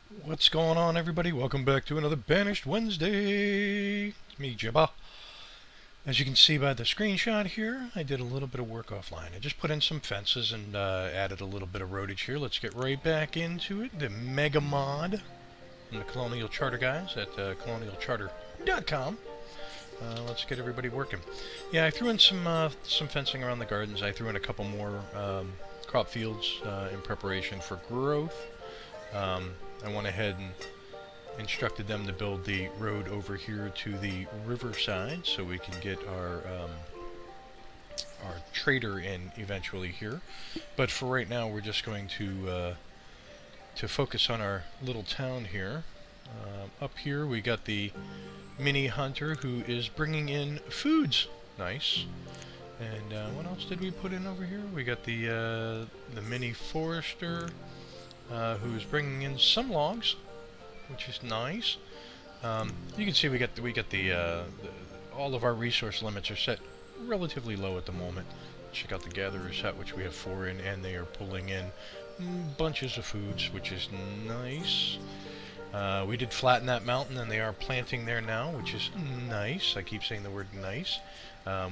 What's going on, everybody? Welcome back to another Banished Wednesday. It's me, Jibba. As you can see by the screenshot here, I did a little bit of work offline. I just put in some fences and added a little bit of roadage here. Let's get right back into it. The MegaMod and the Colonial Charter guys at colonialcharter.com. Let's get everybody working. Yeah, I threw in some fencing around the gardens. I threw in a couple more crop fields in preparation for growth. I went ahead and instructed them to build the road over here to the riverside so we can get our trader in eventually here. But for right now, we're just going to focus on our little town here. Up here, we got the mini hunter who is bringing in foods. Nice. And what else did we put in over here? We got the mini forester. Who's bringing in some logs, which is nice. You can see we got all of our resource limits are set relatively low at the moment. Check out the gatherer's hut, which we have 4 in, and they are pulling in bunches of foods, which is nice. We did flatten that mountain, and they are planting there now, which is nice. I keep saying the word nice.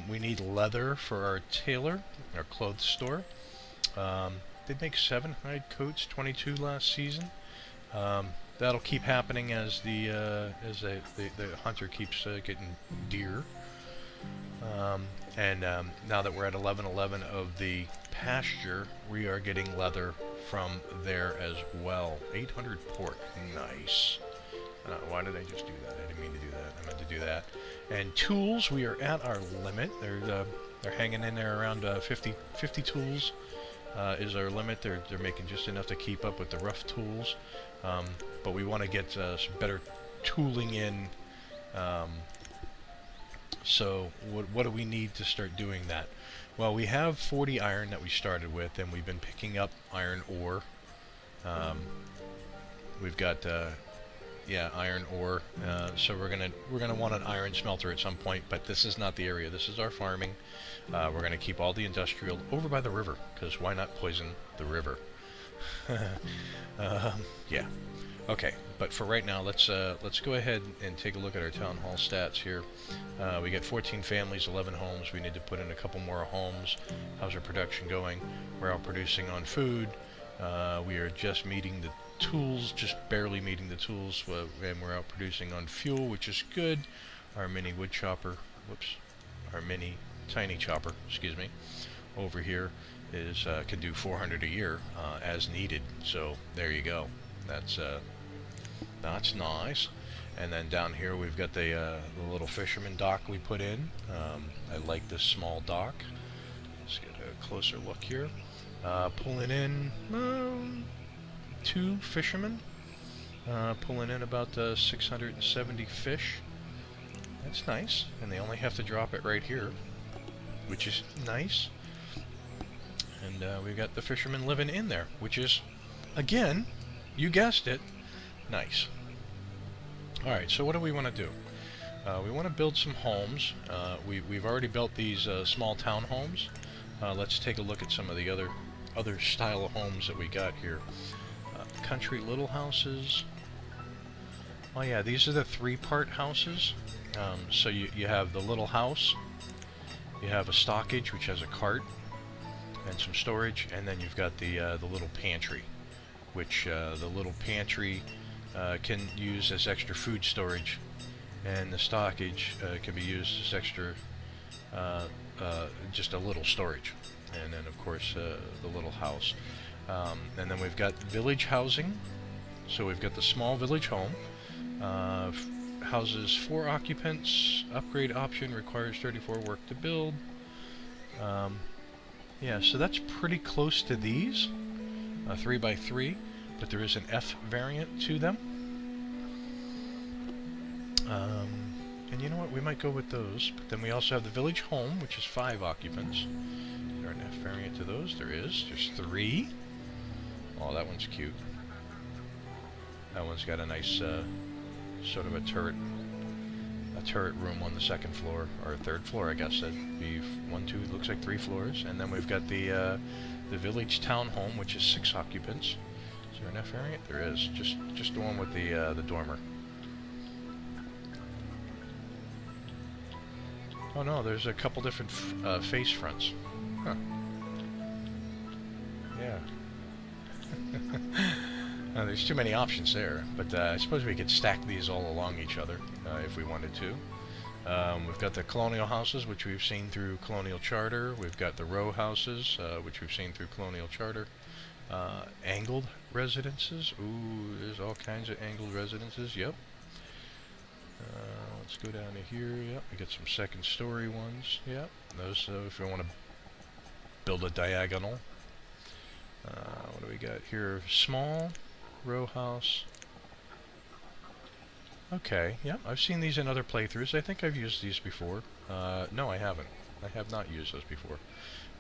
We need leather for our tailor, our clothes store. They make 7 hide coats, 22 last season. That'll keep happening as the hunter keeps getting deer. Now that we're at 1111 of the pasture, we are getting leather from there as well. 800 pork, nice. Why did I just do that? I didn't mean to do that. I meant to do that. And tools, we are at our limit. They're hanging in there around 50 tools. Is our limit. They're making just enough to keep up with the rough tools, but we want to get some better tooling in. So what do we need to start doing that? Well, we have 40 iron that we started with, and we've been picking up iron ore. We've got iron ore. So we're gonna want an iron smelter at some point, but this is not the area. This is our farming. We're gonna keep all the industrial over by the river, because why not poison the river? Yeah. Okay, but for right now, let's go ahead and take a look at our town hall stats here. We got 14 families, 11 homes. We need to put in a couple more homes. How's our production going? We're out producing on food. We are just meeting the tools, just barely meeting the tools, and we're out producing on fuel, which is good. Our mini wood chopper, our mini tiny chopper, excuse me, over here is can do 400 a year as needed. So there you go. That's nice. And then down here we've got the little fisherman dock we put in. I like this small dock. Let's get a closer look here. Pulling in 2 fishermen, pulling in about 670 fish. That's nice, and they only have to drop it right here, which is nice. And we've got the fishermen living in there, which is, again, you guessed it, nice. Alright, so what do we want to do? We want to build some homes. We've already built these small town homes. Let's take a look at some of the other style of homes that we got here. Country little houses. Oh yeah, these are the 3-part houses. So you have the little house, you have a stockage which has a cart and some storage, and then you've got the little pantry, which the little pantry can use as extra food storage, and the stockage can be used as extra just a little storage, and then of course the little house. And then we've got village housing. So we've got the small village home. Houses 4 occupants. Upgrade option requires 34 work to build. Yeah, so that's pretty close to these. 3x3, but there is an F variant to them. And you know what? We might go with those. But then we also have the village home, which is 5 occupants. Is there an F variant to those? There is. There's 3. Oh, that one's cute. That one's got a nice sort of a turret room on the 2nd floor, or 3rd floor, I guess. That'd be 1, 2, looks like 3 floors. And then we've got the village townhome, which is 6 occupants. Is there an F variant? There is. Just the one with the dormer. Oh no, there's a couple different face fronts. Huh. Yeah. There's too many options there, but I suppose we could stack these all along each other if we wanted to. We've got the colonial houses, which we've seen through Colonial Charter. We've got the row houses, which we've seen through Colonial Charter. Angled residences. Ooh, there's all kinds of angled residences. Yep. Let's go down to here. Yep, we got some second story ones. Yep, those if you want to build a diagonal. What do we got here? Small row house. Okay, yeah, I've seen these in other playthroughs. I think I've used these before. No, I haven't. I have not used those before.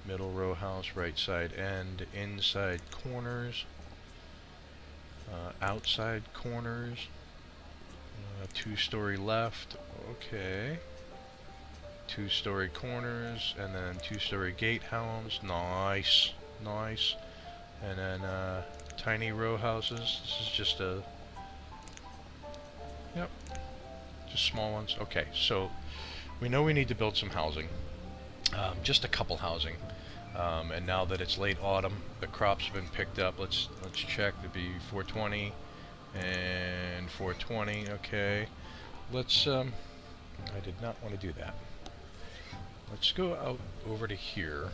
Middle row house, right side end, inside corners, outside corners, two-story left, okay. Two-story corners, and then two-story gatehouse. Nice, nice. And then tiny row houses. This is just a... Yep. Just small ones. Okay, so we know we need to build some housing. Just a couple housing. And now that it's late autumn, the crops have been picked up. Let's check. It'd be 420 and 420. Okay. Let's... I did not want to do that. Let's go out over to here.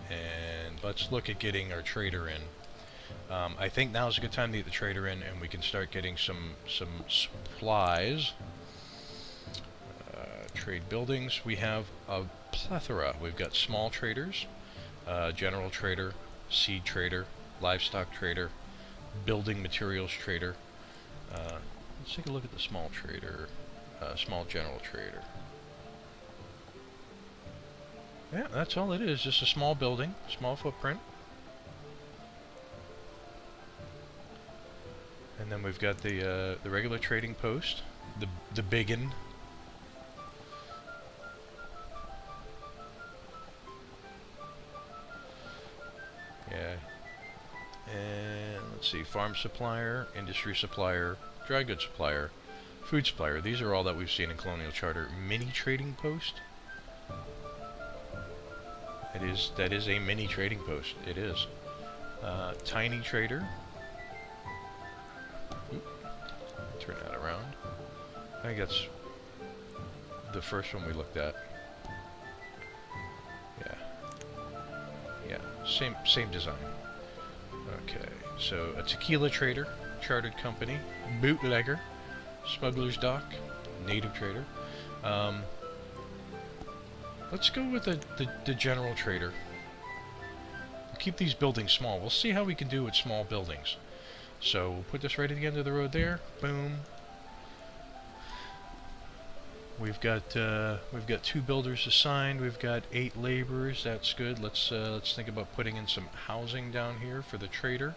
And let's look at getting our trader in. I think now is a good time to get the trader in, and we can start getting some supplies. Trade buildings. We have a plethora. We've got small traders, general trader, seed trader, livestock trader, building materials trader. Let's take a look at the small trader, small general trader. Yeah, that's all it is. Just a small building, small footprint. And then we've got the regular trading post, the biggin. Yeah. And let's see, farm supplier, industry supplier, dry goods supplier, food supplier. These are all that we've seen in Colonial Charter. Mini trading post. That is a mini trading post. It is. Tiny trader. Oop. Turn that around. I think that's the first one we looked at. Yeah. Yeah. Same design. Okay. So a tequila trader, chartered company, bootlegger, smuggler's dock, native trader. Let's go with the general trader. We'll keep these buildings small. We'll see how we can do with small buildings. So we'll put this right at the end of the road there. Boom. We've got 2 builders assigned. We've got 8 laborers. That's good. Let's think about putting in some housing down here for the trader.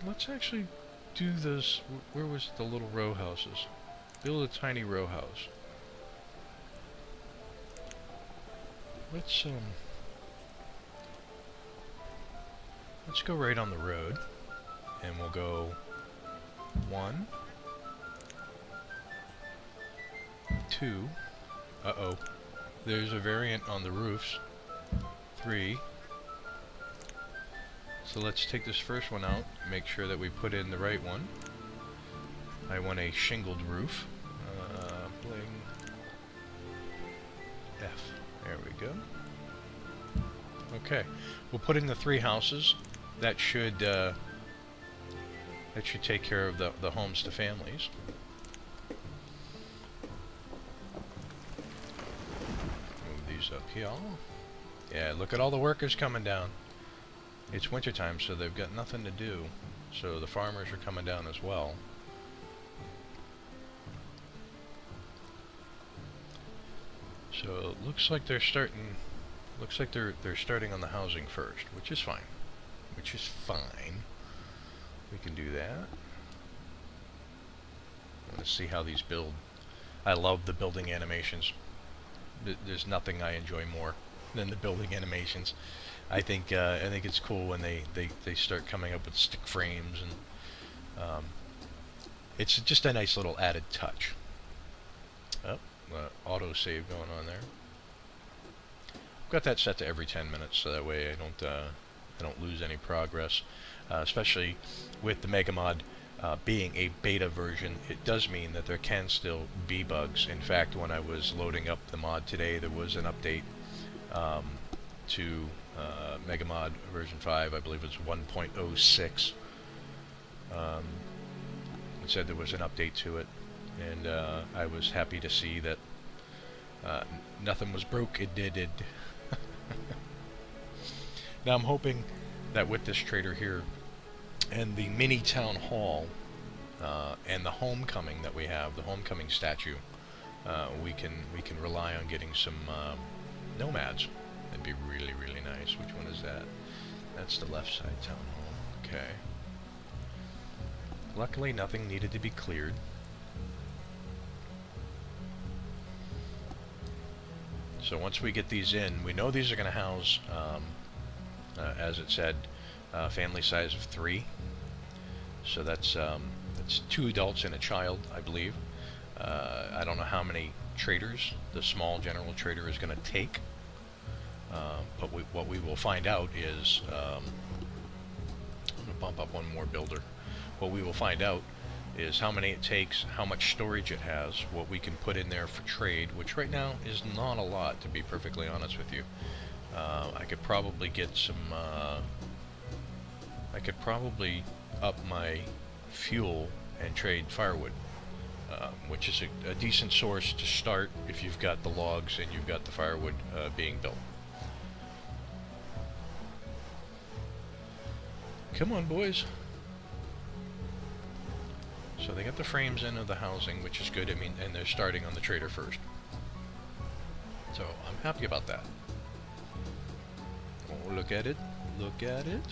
Let's actually do this. Where was the little row houses? Build a tiny row house. Let's go right on the road, and we'll go 1, 2. Uh-oh. There's a variant on the roofs. 3. So let's take this first one out, make sure that we put in the right one. I want a shingled roof. Bling. F. There we go. Okay. We'll put in the 3 houses. That should take care of the homes to families. Move these up here. Yeah, look at all the workers coming down. It's wintertime, so they've got nothing to do. So the farmers are coming down as well. So it looks like they're starting. Looks like they're starting on the housing first, which is fine. Which is fine. We can do that. Let's see how these build. I love the building animations. There's nothing I enjoy more than the building animations. I think it's cool when they start coming up with stick frames, and it's just a nice little added touch. Oh, auto save going on there. I've got that set to every 10 minutes, so that way I don't lose any progress. Especially with the MegaMod being a beta version, it does mean that there can still be bugs. In fact, when I was loading up the mod today, there was an update to MegaMod version 5, I believe it's 1.06. It said there was an update to it, and I was happy to see that nothing was broke. It did. Now I'm hoping that with this trader here and the mini town hall and the homecoming that we have, the homecoming statue, we can rely on getting some nomads. That'd be really, really nice. Which one is that? That's the left side town hall. Okay. Luckily, nothing needed to be cleared. So once we get these in, we know these are going to house, as it said, family size of 3. So that's 2 adults and a child, I believe. I don't know how many traders the small general trader is going to take. But what we will find out is, I'm going to bump up one more builder. What we will find out is how many it takes, how much storage it has, what we can put in there for trade, which right now is not a lot, to be perfectly honest with you. I could probably get some, I could probably up my fuel and trade firewood, which is a decent source to start if you've got the logs and you've got the firewood being built. Come on, boys. So they got the frames in of the housing, which is good. I mean, and they're starting on the trader first. So I'm happy about that. Oh, look at it. Look at it.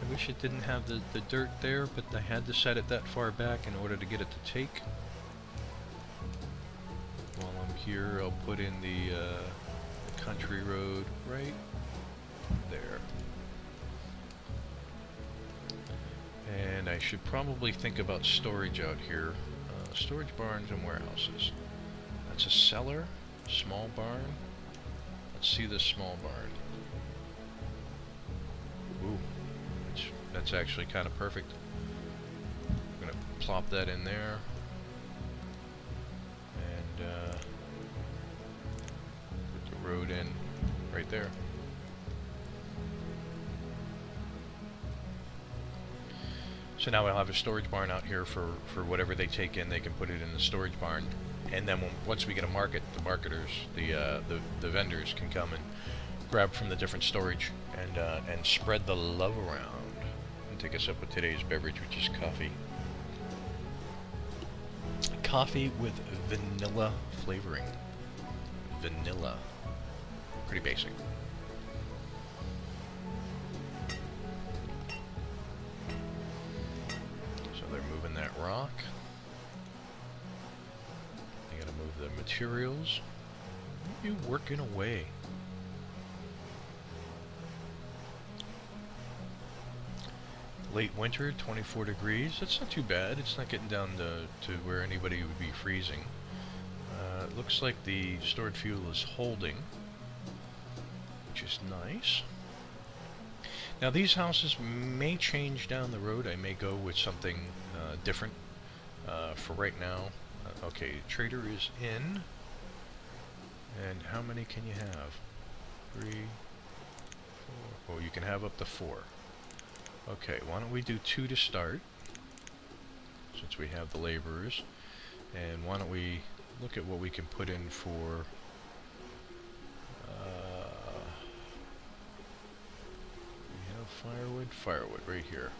I wish it didn't have the dirt there, but I had to set it that far back in order to get it to take. While I'm here, I'll put in the country road right there. And I should probably think about storage out here. Storage barns and warehouses. That's a cellar, small barn. Let's see this small barn. Ooh, that's actually kind of perfect. I'm gonna plop that in there. And put the road in right there. So now we'll have a storage barn out here for whatever they take in. They can put it in the storage barn, and then once we get a market, the marketers, the vendors can come and grab from the different storage and spread the love around. And take us up with today's beverage, which is coffee. Coffee with vanilla flavoring. Vanilla. Pretty basic. Rock. You gotta move the materials. What are you working away? Late winter, 24 degrees. That's not too bad. It's not getting down to where anybody would be freezing. It looks like the stored fuel is holding, which is nice. Now these houses may change down the road. I may go with something different for right now. Okay, trader is in. And how many can you have? 3, 4. Oh, you can have up to 4. Okay, why don't we do 2 to start, since we have the laborers. And why don't we look at what we can put in for firewood right here.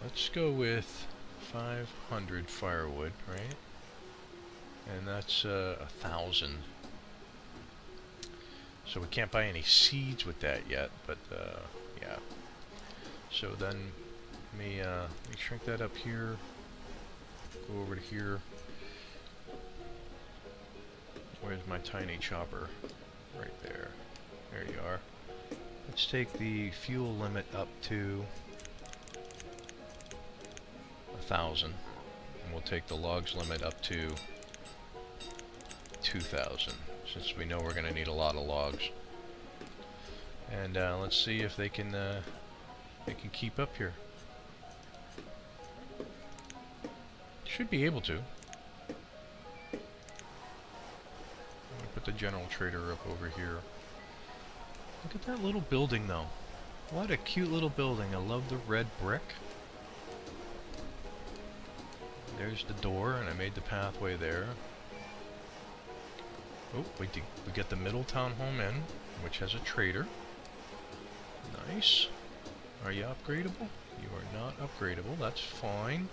Let's go with 500 firewood, right? And that's 1,000. So we can't buy any seeds with that yet, but yeah. So then let me shrink that up here. Go over to here. Where's my tiny chopper? Right there. There you are. Let's take the fuel limit up to 1,000. And we'll take the logs limit up to 2,000, since we know we're going to need a lot of logs. And let's see if they can keep up here. Should be able to. I'm gonna put the general trader up over here. Look at that little building though. What a cute little building. I love the red brick. There's the door, and I made the pathway there. Oh, we get the middle town home in, which has a trader. Nice. Are you upgradable? You are not upgradable. That's fine.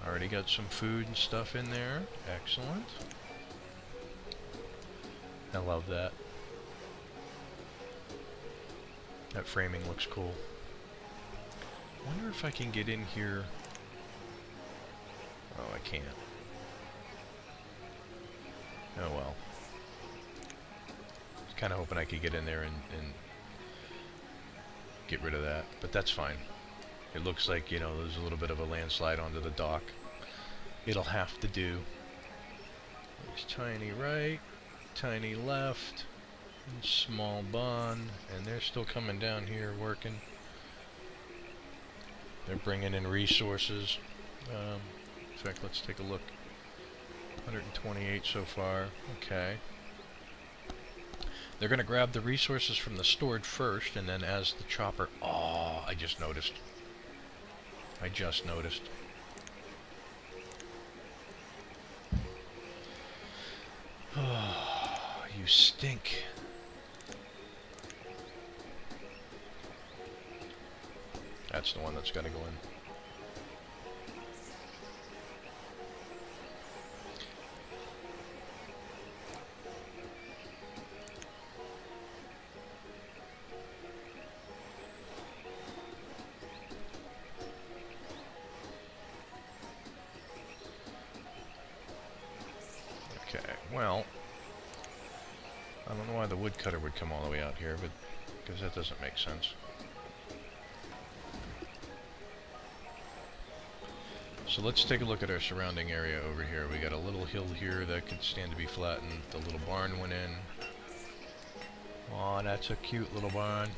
Already got some food and stuff in there. Excellent. I love that. That framing looks cool. Wonder if I can get in here. Oh, I can't. Oh well. I was kind of hoping I could get in there and get rid of that, but that's fine. It looks like, you know, there's a little bit of a landslide onto the dock. It'll have to do. There's tiny right, tiny left, and small bond, and they're still coming down here working. They're bringing in resources. In fact, let's take a look. 128 so far. Okay. They're going to grab the resources from the stored first, and then as the chopper... Oh, I just noticed. I just noticed. Oh, you stink. That's the one that's got to go in. Well, I don't know why the woodcutter would come all the way out here, but because that doesn't make sense. So let's take a look at our surrounding area over here. We got a little hill here that could stand to be flattened. The little barn went in. Aw, that's a cute little barn.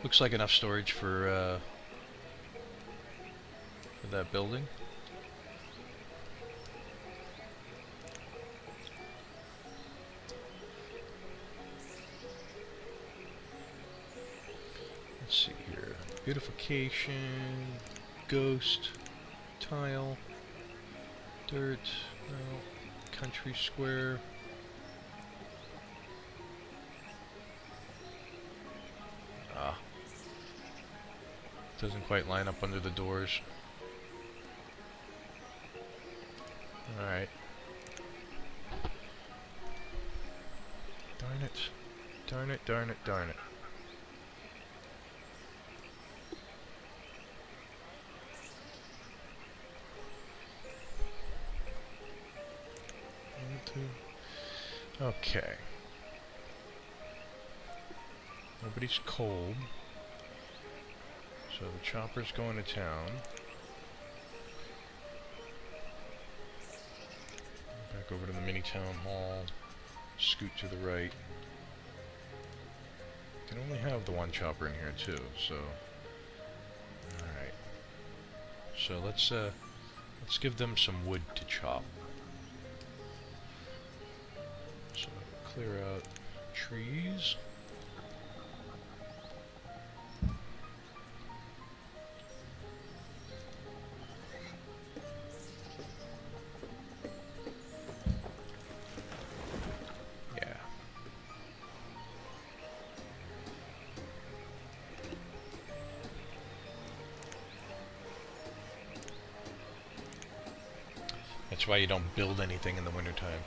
Looks like enough storage for that building. Let's see here. Beautification, ghost, tile, dirt, no, country square. Ah. Doesn't quite line up under the doors. Alright. Darn it. Darn it, darn it, darn it. Okay. Nobody's cold. So the chopper's going to town. Back over to the mini town hall. Scoot to the right. Can only have the one chopper in here too, so alright. So let's give them some wood to chop. So clear out trees. Yeah. That's why you don't build anything in the wintertime.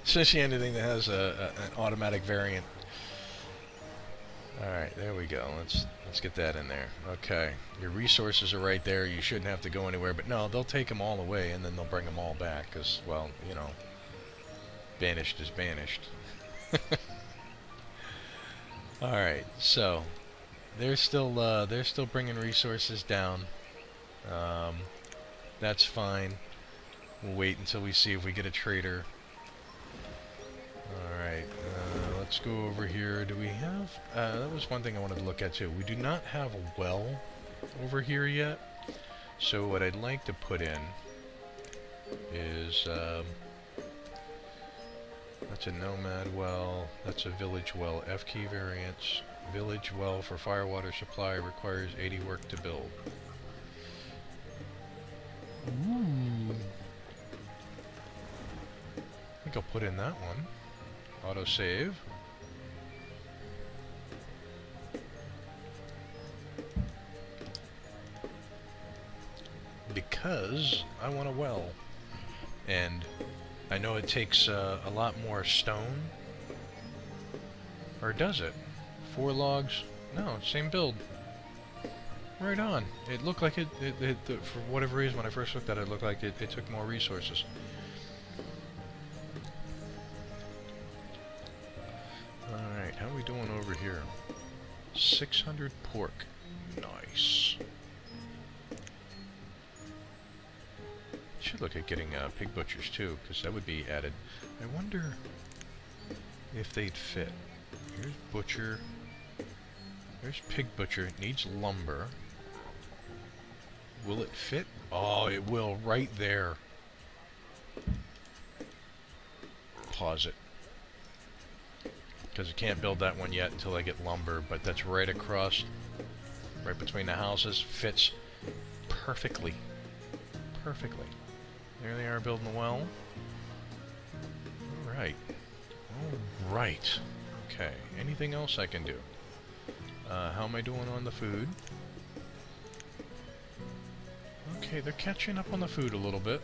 Especially anything that has an automatic variant. Alright, there we go. Let's get that in there. Okay. Your resources are right there. You shouldn't have to go anywhere. But no, they'll take them all away and then they'll bring them all back. Because, well, you know, Banished is banished. Alright, so they're still bringing resources down. That's fine. We'll wait until we see if we get a trader. Alright, let's go over here. Do we have... that was one thing I wanted to look at too. We do not have a well over here yet. So what I'd like to put in is... that's a nomad well. That's a village well. F key variants. Village well for firewater supply requires 80 work to build. Ooh. I think I'll put in that one. Autosave. Because I want a well. And I know it takes a lot more stone. Or does it? 4 logs? No, same build. Right on. It looked like it for whatever reason, when I first looked at it, it looked like it took more resources. Alright, how are we doing over here? 600 pork. Nice. Should look at getting pig butchers too, because that would be added. I wonder if they'd fit. Here's butcher. There's pig butcher. It needs lumber. Will it fit? Oh, it will right there. Pause it. Because I can't build that one yet until I get lumber, but that's right across, right between the houses. Fits perfectly. Perfectly. There they are building the well. Alright. Alright. Okay. Anything else I can do? How am I doing on the food? Okay, they're catching up on the food a little bit.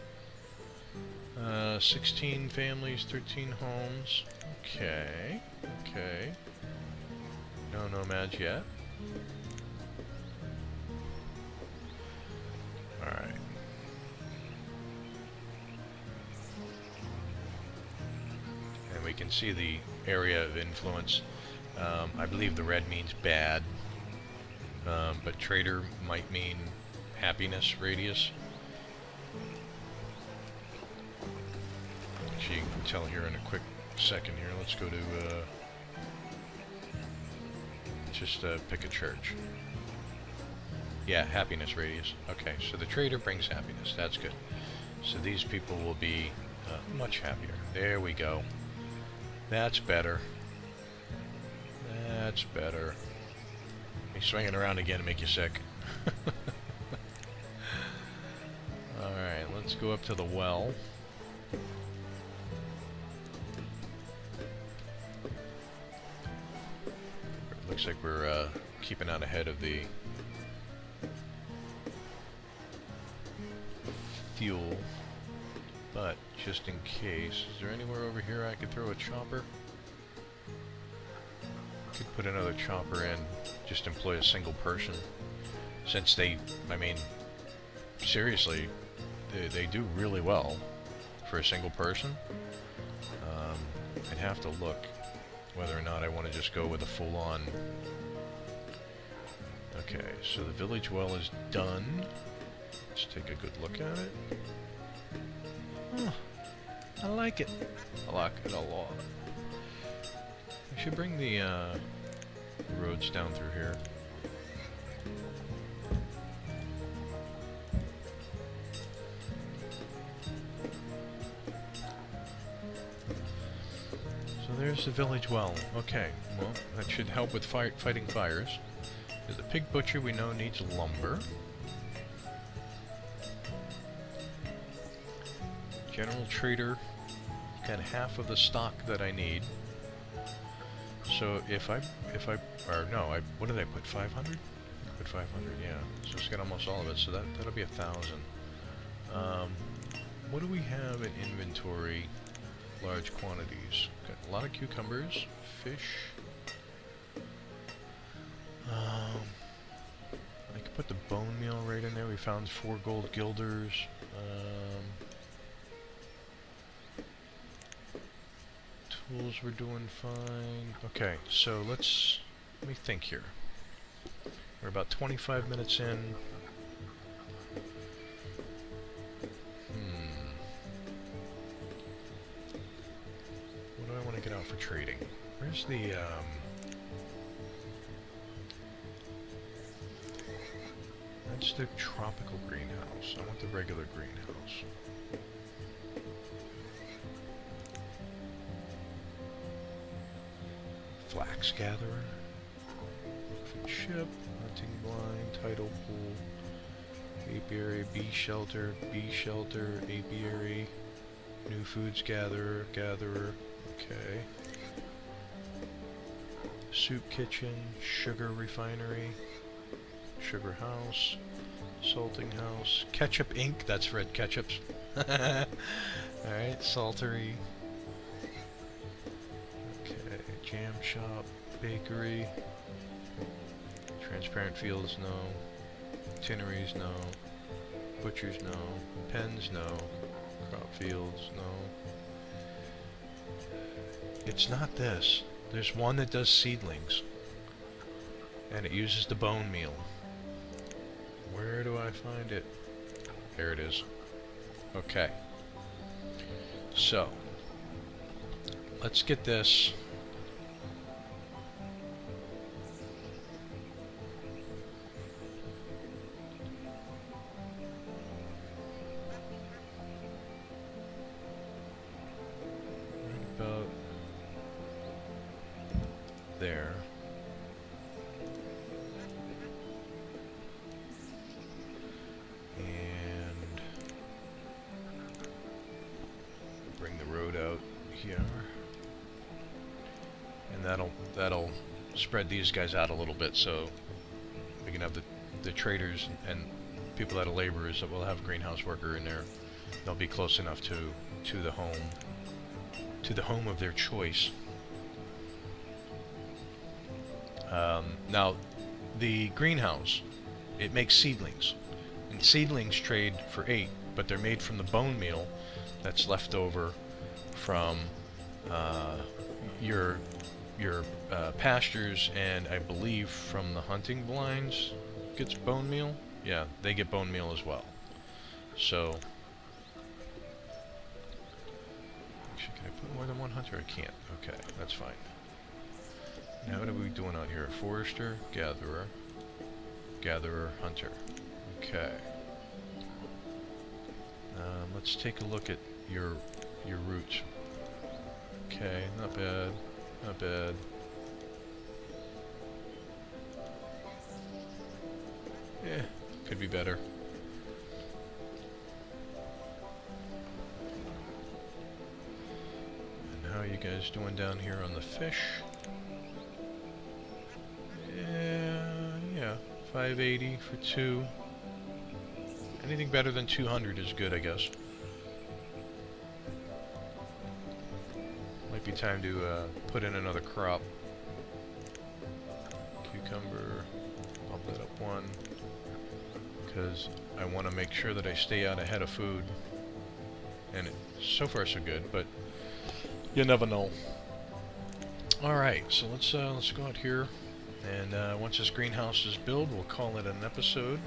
16 families, 13 homes. Okay. Okay. No nomads yet. Alright. And we can see the area of influence. I believe the red means bad, but trader might mean happiness radius. Actually, you can tell here in a quick second here. Let's go to, just pick a church. Yeah, happiness radius. Okay, so the trader brings happiness. That's good. So these people will be much happier. There we go. That's better. That's better. He's swinging around again to make you sick. Alright, let's go up to the well. Looks like we're keeping out ahead of the fuel. But, just in case, is there anywhere over here I could throw a chopper? Could put another chopper in, just employ a single person. Since they, I mean, seriously, they do really well for a single person. I'd have to look whether or not I want to just go with a full-on... Okay, so the village well is done. Let's take a good look at it. Oh, I like it. I like it a lot. I should bring the roads down through here. So there's the village well. Okay, well, that should help with fighting fires. The pig butcher we know needs lumber. General trader got half of the stock that I need. So what did I put, 500? I put 500, yeah. So it's got almost all of it, so that'll be 1,000. What do we have in inventory? Large quantities. Got a lot of cucumbers, fish. I could put the bone meal right in there. We found 4 gold guilders. Tools we're doing fine. Okay, so let me think here. We're about 25 minutes in. What do I want to get out for trading? Where's the, that's the tropical greenhouse. I want the regular greenhouse. Flax gatherer. Ship. Hunting blind. Tidal pool. Apiary. Bee shelter. Apiary. New foods gatherer. Okay. Soup kitchen. Sugar refinery. Sugar house. Salting house. Ketchup Inc. That's red ketchups. Alright. Saltery. Okay. Jam shop. Bakery. Transparent fields, no. Tinneries, no. Butchers, no. Pens, no. Crop fields, no. It's not this. There's one that does seedlings. And it uses the bone meal. Where do I find it? There it is. Okay. So, let's get this. There. And bring the road out here. And that'll spread these guys out a little bit so we can have the traders and people that are laborers that will have a greenhouse worker in there. They'll be close enough to the home of their choice. Now, the greenhouse, it makes seedlings. And seedlings trade for 8, but they're made from the bone meal that's left over from your pastures, and I believe from the hunting blinds gets bone meal. Yeah, they get bone meal as well. So, actually, can I put more than one hunter? I can't. Okay, that's fine. Now what are we doing out here? Forester, gatherer, hunter. Okay. Let's take a look at your routes. Okay, not bad, not bad. Yeah, could be better. And how are you guys doing down here on the fish? Yeah, 580 for 2. Anything better than 200 is good, I guess. Might be time to put in another crop. Cucumber, bump that up 1. Because I want to make sure that I stay out ahead of food. And so far so good, but you never know. Alright, so let's go out here. And once this greenhouse is built, we'll call it an episode.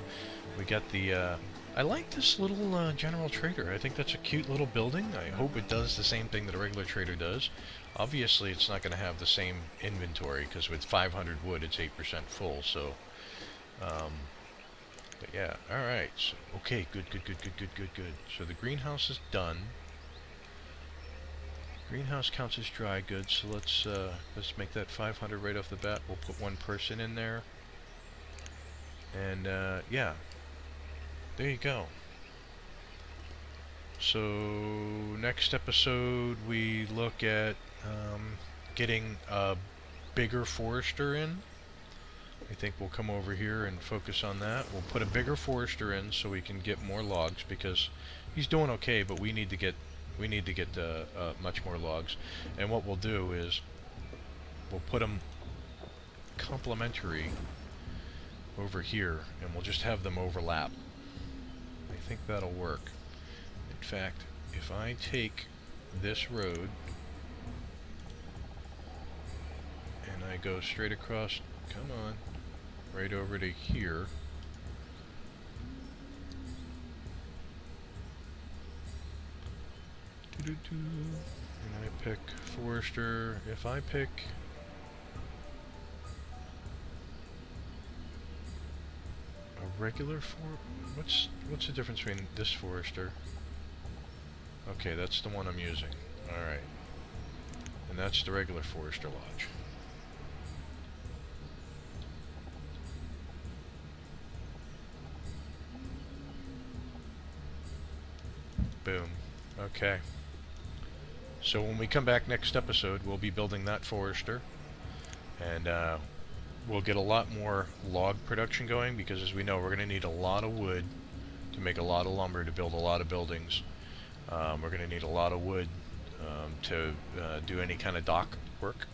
We got the, I like this little general trader. I think that's a cute little building. I hope it does the same thing that a regular trader does. Obviously, it's not going to have the same inventory, because with 500 wood, it's 8% full, so... but yeah, alright. So, okay, good. So the greenhouse is done. Greenhouse counts as dry goods, so let's make that 500 right off the bat. We'll put 1 person in there. And yeah, there you go. So next episode we look at getting a bigger forester in. I think we'll come over here and focus on that. We'll put a bigger forester in so we can get more logs, because he's doing okay, but we need to get much more logs. And what we'll do is we'll put them complementary over here, and we'll just have them overlap. I think that'll work. In fact, if I take this road I go straight across, come on, right over to here. And I pick Forester. If I pick a regular what's the difference between this Forester? Okay, that's the one I'm using. Alright. And that's the regular Forester Lodge. Boom. Okay. So when we come back next episode, we'll be building that Forester. And we'll get a lot more log production going, because as we know, we're going to need a lot of wood to make a lot of lumber to build a lot of buildings. We're going to need a lot of wood to do any kind of dock work.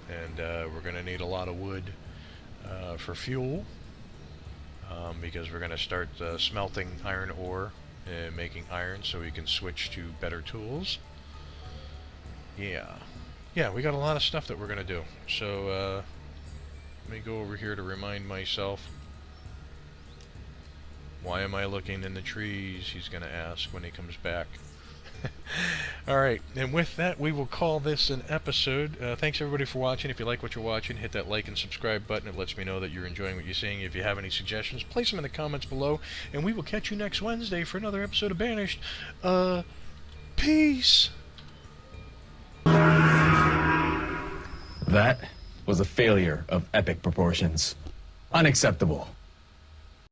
And we're going to need a lot of wood for fuel, because we're going to start smelting iron ore and making iron so we can switch to better tools. Yeah, we got a lot of stuff that we're going to do. So let me go over here to remind myself. Why am I looking in the trees? He's going to ask when he comes back. Alright, and with that, we will call this an episode. Thanks everybody for watching. If you like what you're watching, hit that like and subscribe button. It lets me know that you're enjoying what you're seeing. If you have any suggestions, place them in the comments below. And we will catch you next Wednesday for another episode of Banished. Peace! That was a failure of epic proportions. Unacceptable.